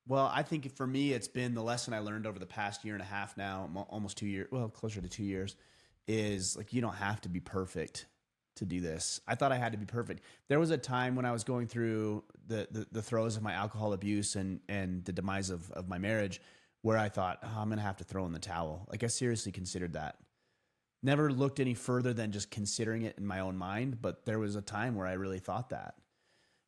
Well, I think for me, it's been the lesson I learned over the past year and a half now, almost 2 years, well, closer to 2 years, is like you don't have to be perfect to do this. I thought I had to be perfect. There was a time when I was going through the throes of my alcohol abuse and the demise of my marriage where I thought, oh, I'm going to have to throw in the towel. Like I seriously considered that. Never looked any further than just considering it in my own mind, but there was a time where I really thought that.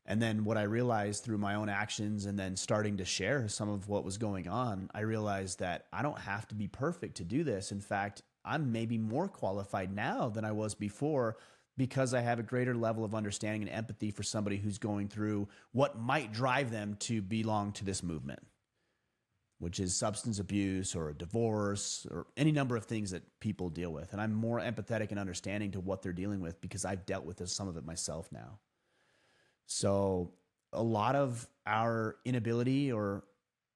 And then what I realized through my own actions and then starting to share some of what was going on, I realized that I don't have to be perfect to do this. In fact, I'm maybe more qualified now than I was before because I have a greater level of understanding and empathy for somebody who's going through what might drive them to belong to this movement, which is substance abuse or a divorce or any number of things that people deal with. And I'm more empathetic and understanding to what they're dealing with because I've dealt with some of it myself now. So a lot of our inability or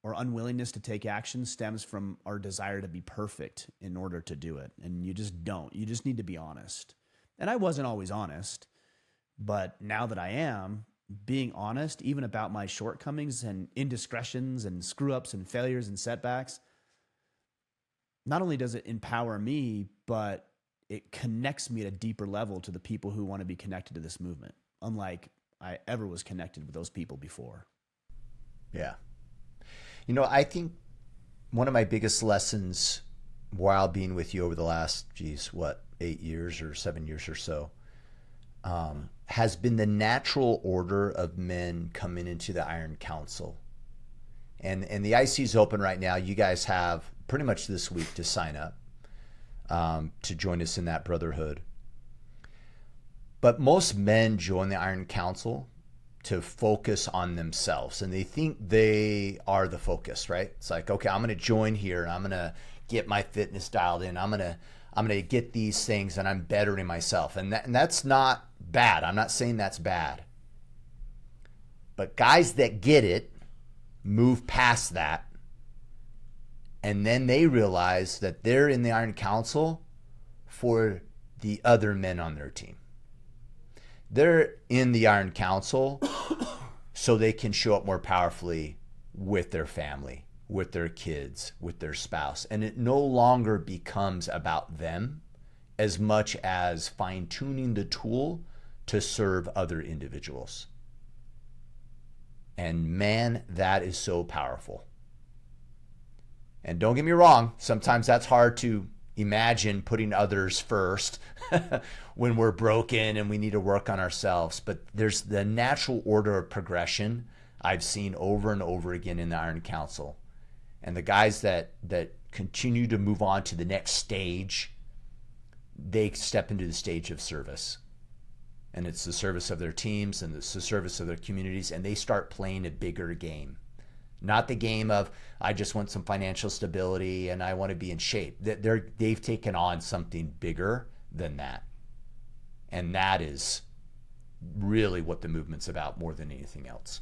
unwillingness to take action stems from our desire to be perfect in order to do it. And you just don't. You just need to be honest. And I wasn't always honest, but now that I am, being honest, even about my shortcomings and indiscretions and screw ups and failures and setbacks, not only does it empower me, but it connects me at a deeper level to the people who want to be connected to this movement, unlike I ever was connected with those people before. Yeah. I think one of my biggest lessons while being with you over the last, 8 years or 7 years or so, has been the natural order of men coming into the Iron Council. And the IC is open right now. You guys have pretty much this week to sign up to join us in that brotherhood. But most men join the Iron Council to focus on themselves, and they think they are the focus, right? It's like, okay, I'm going to join here, and I'm going to get my fitness dialed in. I'm going to get these things, and I'm bettering myself, and that's not bad. I'm not saying that's bad. But guys that get it move past that, and then they realize that they're in the Iron Council for the other men on their team. They're in the Iron Council so they can show up more powerfully with their family, with their kids, with their spouse. And it no longer becomes about them as much as fine-tuning the tool to serve other individuals. And man, that is so powerful. And don't get me wrong, sometimes that's hard to imagine, putting others first when we're broken and we need to work on ourselves. But there's the natural order of progression I've seen over and over again in the Iron Council. And the guys that continue to move on to the next stage, they step into the stage of service. And it's the service of their teams and it's the service of their communities, and they start playing a bigger game. Not the game of, I just want some financial stability and I want to be in shape. They've taken on something bigger than that. And that is really what the movement's about more than anything else.